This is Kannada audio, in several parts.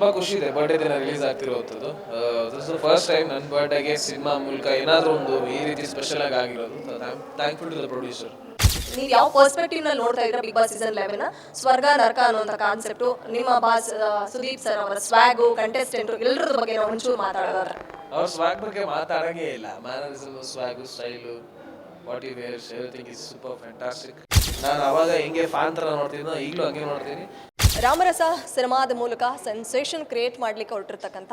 ತುಂಬ ಖುಷಿ ಇದೆ ಬರ್ಡೇ ದಿನ ರಿಲೀಸ್ ಆಗ್ತಿರೋದು. ದಿಸ್ ಫಸ್ಟ್ ಟೈಮ್ ನನ್ನ ಬರ್ಡೇಗೆ ಸಿನಿಮಾ ಮೂಲಕ ಏನಾದರೂ ಒಂದು ಈ ರೀತಿ ಸ್ಪೆಷಲ್ ಆಗಿ ಆಗಿರೋದು. Thankful to the producer. ನೀವು ಯಾವ ಪರ್ಸ್ಪೆಕ್ಟಿವ್ ನಲ್ಲಿ ನೋಡ್ತಾ ಇದ್ರೆ ಬಿಗ್ ಬಾಸ್ ಸೀಸನ್ 11 ಸ್ವರ್ಗ ನರಕ ಅನ್ನುವಂತ ಕಾನ್ಸೆಪ್ಟ್ ನಿಮ್ಮ ಬಾಸ್ ಸುದೀಪ್ ಸರ್ ಅವರ ಸ್ವಾಗು ಕಂಟೆಸ್ಟೆಂಟ್ ಎಲ್ಲರ ಬಗ್ಗೆ ನಾವು ಒಂಚೂರು ಮಾತಾಡೋದಾದ್ರೆ ಅವ್ರ ಸ್ವಾಗ್ ಬಗ್ಗೆ ಮಾತಾಡಂಗೇ ಇಲ್ಲ. Mannerism, swag, style, what you wear, everything is super fantastic. ನಾನು ಅವಾಗ ಹೆಂಗೆ ಫ್ಯಾನ್ ಥರ ನೋಡ್ತಿದ್ನೋ ಈಗಲೂ ಹಂಗೆ ನೋಡ್ತೀನಿ. ರಾಮರಸ ಸಿನಿಮಾದ ಮೂಲಕ ಸೆನ್ಸೇಷನ್ ಕ್ರಿಯೇಟ್ ಮಾಡ್ಲಿಕ್ಕೆ ಹೊರಟಿರ್ತಕ್ಕಂಥ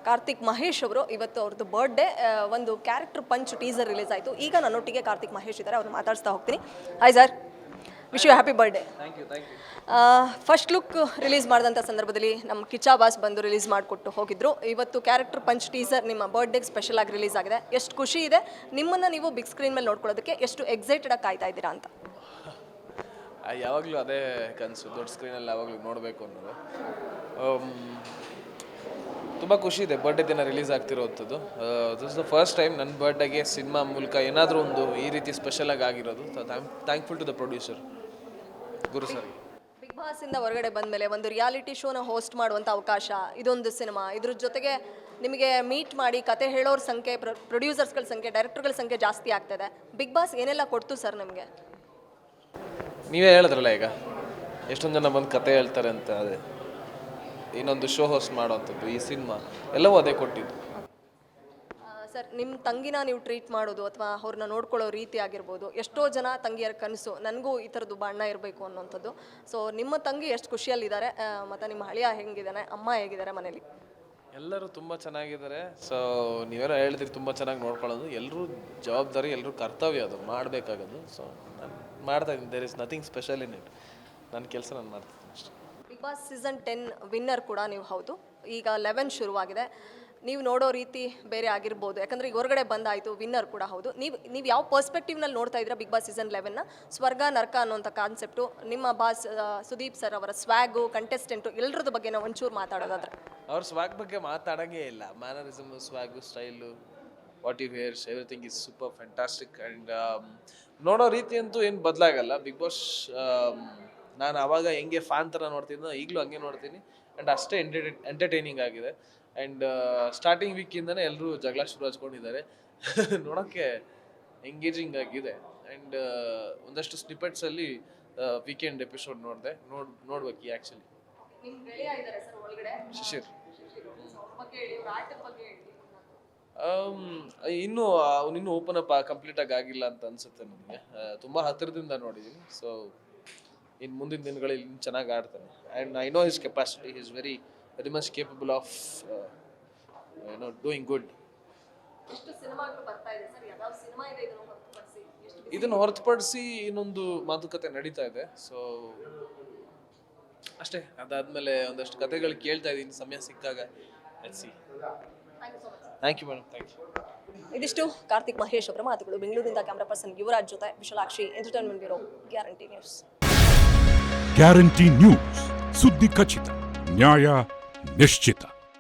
ಕಾರ್ತಿಕ್ ಮಹೇಶ್ ಅವರು ಇವತ್ತು ಅವ್ರದ್ದು ಬರ್ಡೇ ಒಂದು ಕ್ಯಾರೆಕ್ಟರ್ ಪಂಚ್ ಟೀಸರ್ ರಿಲೀಸ್ ಆಯಿತು. ಈಗ ನನ್ನೊಟ್ಟಿಗೆ ಕಾರ್ತಿಕ್ ಮಹೇಶ್ ಇದ್ದಾರೆ, ಅವ್ರು ಮಾತಾಡ್ಸ್ತಾ ಹೋಗ್ತೀನಿ. Hi sir, wish you happy birthday. Thank you. First look release ಮಾಡಿದಂಥ ಸಂದರ್ಭದಲ್ಲಿ ನಮ್ಮ ಕಿಚ್ಚಾ ಬಾಸ್ ಬಂದು ರಿಲೀಸ್ ಮಾಡಿಕೊಟ್ಟು ಹೋಗಿದ್ರು. ಇವತ್ತು ಕ್ಯಾರೆಕ್ಟರ್ ಪಂಚ್ ಟೀಸರ್ ನಿಮ್ಮ ಬರ್ಡೇಗೆ ಸ್ಪೆಷಲ್ ಆಗಿ ರಿಲೀಸ್ ಆಗಿದೆ. ಎಷ್ಟು ಖುಷಿ ಇದೆ, ನಿಮ್ಮನ್ನು ನೀವು ಬಿಗ್ ಸ್ಕ್ರೀನ್ ಮೇಲೆ ನೋಡ್ಕೊಳ್ಳೋದಕ್ಕೆ ಎಷ್ಟು ಎಕ್ಸೈಟೆಡ್ ಆಗಿ ಕಾಯ್ತಾ ಇದ್ದೀರಾ ಅಂತ? ಯಾವಾಗಲೂ ಅದೇ ಕನಸು, ದೊಡ್ಡ ಸ್ಕ್ರೀನಲ್ಲಿ ಯಾವಾಗಲೂ ನೋಡಬೇಕು ಅನ್ನೋದು. ತುಂಬ ಖುಷಿ ಇದೆ ಬರ್ಡೇ ದಿನ ರಿಲೀಸ್ ಆಗ್ತಿರೋದು. ದಿಸ್ ಫಸ್ಟ್ ಟೈಮ್ ನನ್ನ ಬರ್ಡೇಗೆ ಸಿನಿಮಾ ಮೂಲಕ ಏನಾದರೂ ಒಂದು ಈ ರೀತಿ ಸ್ಪೆಷಲ್ ಆಗಿ ಆಗಿರೋದು. Thankful to the producer Guru sir. Bigg Boss ಇಂದ ಹೊರಗಡೆ ಬಂದಮೇಲೆ ಒಂದು ರಿಯಾಲಿಟಿ ಶೋನ ಹೋಸ್ಟ್ ಮಾಡುವಂಥ ಅವಕಾಶ, ಇದೊಂದು ಸಿನಿಮಾ, ಇದ್ರ ಜೊತೆಗೆ ನಿಮಗೆ ಮೀಟ್ ಮಾಡಿ ಕತೆ ಹೇಳೋರ ಸಂಖ್ಯೆ, ಪ್ರೊಡ್ಯೂಸರ್ಸ್ಗಳ ಸಂಖ್ಯೆ, ಡೈರೆಕ್ಟರ್ಗಳ ಸಂಖ್ಯೆ ಜಾಸ್ತಿ ಆಗ್ತದೆ. ಬಿಗ್ ಬಾಸ್ ಏನೆಲ್ಲ ಕೊಡ್ತು ಸರ್ ನಮಗೆ? ನೀವೇ ಹೇಳಿದ್ರಲ್ಲ ಈಗ ಎಷ್ಟೊಂದು ಜನ ಬಂದು ಕತೆ ಹೇಳ್ತಾರೆ ಅಂತ. ಅದೇ ಇನ್ನೊಂದು ಶೋ ಹೋಸ್ಟ್ ಮಾಡೋವಂಥದ್ದು, ಈ ಸಿನಿಮಾ ಎಲ್ಲವೂ ಅದೇ ಕೊಟ್ಟಿದ್ದು. ಸರ್, ನಿಮ್ಮ ತಂಗಿನ ನೀವು ಟ್ರೀಟ್ ಮಾಡೋದು ಅಥವಾ ಅವ್ರನ್ನ ನೋಡ್ಕೊಳ್ಳೋ ರೀತಿ ಆಗಿರ್ಬೋದು, ಎಷ್ಟೋ ಜನ ತಂಗಿಯರ ಕನಸು ನನಗೂ ಈ ಥರದ್ದು ಬಣ್ಣ ಇರಬೇಕು ಅನ್ನೋಂಥದ್ದು. ಸೊ ನಿಮ್ಮ ತಂಗಿ ಎಷ್ಟು ಖುಷಿಯಲ್ಲಿದ್ದಾರೆ, ಮತ್ತು ನಿಮ್ಮ ಹಳಿಯ ಹೆಂಗಿದ್ದಾನೆ, ಅಮ್ಮ ಹೇಗಿದ್ದಾರೆ ಮನೇಲಿ? ಎಲ್ಲರೂ ತುಂಬ ಚೆನ್ನಾಗಿದ್ದಾರೆ. ಸೊ ನೀವೇನೋ ಹೇಳಿದ್ರಿ ತುಂಬ ಚೆನ್ನಾಗಿ ನೋಡ್ಕೊಳ್ಳೋದು ಎಲ್ಲರೂ ಜವಾಬ್ದಾರಿ, ಎಲ್ಲರೂ ಕರ್ತವ್ಯ, ಅದು ಮಾಡಬೇಕಾಗೋದು. ಸೊ ನಾನು ಮಾಡ್ತಾ ಇದ್ದೀನಿ. There is nothing special in it. ನನ್ನ ಕೆಲಸ ನಾನು ಮಾಡ್ತಿದ್ದೀನಿ ಅಷ್ಟೇ. ಬಿಗ್ ಬಾಸ್ ಸೀಸನ್ 10 ವಿನ್ನರ್ ಕೂಡ ನೀವು ಹೌದು. ಈಗ 11 ಶುರುವಾಗಿದೆ. ನೀವು ನೋಡೋ ರೀತಿ ಬೇರೆ ಆಗಿರ್ಬೋದು, ಯಾಕಂದರೆ ಈಗ ಹೊರಗಡೆ ಬಂದಾಯಿತು, ವಿನ್ನರ್ ಕೂಡ ಹೌದು. ನೀವು ಯಾವ ಪರ್ಸ್ಪೆಕ್ಟಿವ್ನಲ್ಲಿ ನೋಡ್ತಾ ಇದ್ದೀರಾ ಬಿಗ್ ಬಾಸ್ ಸೀಸನ್ 11ನ ಸ್ವರ್ಗ ನರಕ ಅನ್ನೋಂಥ ಕಾನ್ಸೆಪ್ಟು ನಿಮ್ಮ ಬಾಸ್ ಸುದೀಪ್ ಸರ್ ಅವರ ಸ್ವಾಗು ಕಂಟೆಸ್ಟೆಂಟು ಎಲ್ಲರದ ಬಗ್ಗೆ ನಾವು ಒಂಚೂರು ಮಾತಾಡೋದಾದ್ರೆ? ಅವ್ರ ಸ್ವಾಗ್ ಬಗ್ಗೆ ಮಾತಾಡಂಗೇ ಇಲ್ಲ. Mannerism, swag, style, what you wear, everything is super fantastic. And ನೋಡೋ ರೀತಿ ಅಂತೂ ಏನು ಬದಲಾಗಲ್ಲ. ಬಿಗ್ ಬಾಸ್ ನಾನು ಅವಾಗ ಹೆಂಗೆ ಫ್ಯಾನ್ ಥರ ನೋಡ್ತಿದ್ನೋ ಈಗಲೂ ಹಂಗೆ ನೋಡ್ತೀನಿ. ಆ್ಯಂಡ್ ಅಷ್ಟೇ ಎಂಟರ್ಟೈನಿಂಗ್ ಆಗಿದೆ. ಆ್ಯಂಡ್ ಸ್ಟಾರ್ಟಿಂಗ್ ವೀಕಿಂದನೇ ಎಲ್ಲರೂ ಜಗಳ ಶುರು ಹಚ್ಕೊಂಡಿದ್ದಾರೆ. ನೋಡೋಕ್ಕೆ ಎಂಗೇಜಿಂಗ್ ಆಗಿದೆ. ಆ್ಯಂಡ್ ಒಂದಷ್ಟು ಸ್ನಿಪೆಟ್ಸಲ್ಲಿ ವೀಕೆಂಡ್ ಎಪಿಸೋಡ್ ನೋಡ್ಬೇಕು ಆ್ಯಕ್ಚುಲಿ. ಶಿಶಿರ್ ಇನ್ನೂ ಓಪನ್ ಅಪ್ ಕಂಪ್ಲೀಟಾಗಿ ಆಗಿಲ್ಲ ಅಂತ ಅನ್ಸುತ್ತೆ ನನಗೆ. ತುಂಬ ಹತ್ತಿರದಿಂದ ನೋಡಿದ್ದೀನಿ. ಸೊ ಇನ್ನು ಮುಂದಿನ ದಿನಗಳಲ್ಲಿ ಇನ್ನು ಚೆನ್ನಾಗಿ ಆಡ್ತಾನೆ. And I know his capacity. He is very much capable of doing good. ಇದನ್ನು ಹೊರತುಪಡಿಸಿ ಇನ್ನೊಂದು ಮಾತುಕತೆ ನಡೀತಾ ಇದೆ. ಸೊ ಅಷ್ಟೇ. ಅದಾದಮೇಲೆ ಒಂದಷ್ಟು ಕತೆಗಳು ಕೇಳ್ತಾ ಇದ್ದೀನಿ ಸಮಯ ಸಿಕ್ಕಾಗ. Thank you madam. Thank you. ಇದಿಷ್ಟು ಕಾರ್ತಿಕ್ ಮಹೇಶ್ ಅವರ ಮಾತುಗಳು. ಬೆಂಗಳೂರಿನಿಂದ ಕ್ಯಾಮ್ರಾ ಪರ್ಸನ್ ಯುವರಾಜ್ ಜೊತೆ Vishalakshi, entertainment bureau, guarantee news. Guarantee news, ಸುದ್ದಿ ಖಚಿತ, ನ್ಯಾಯ ನಿಶ್ಚಿತ.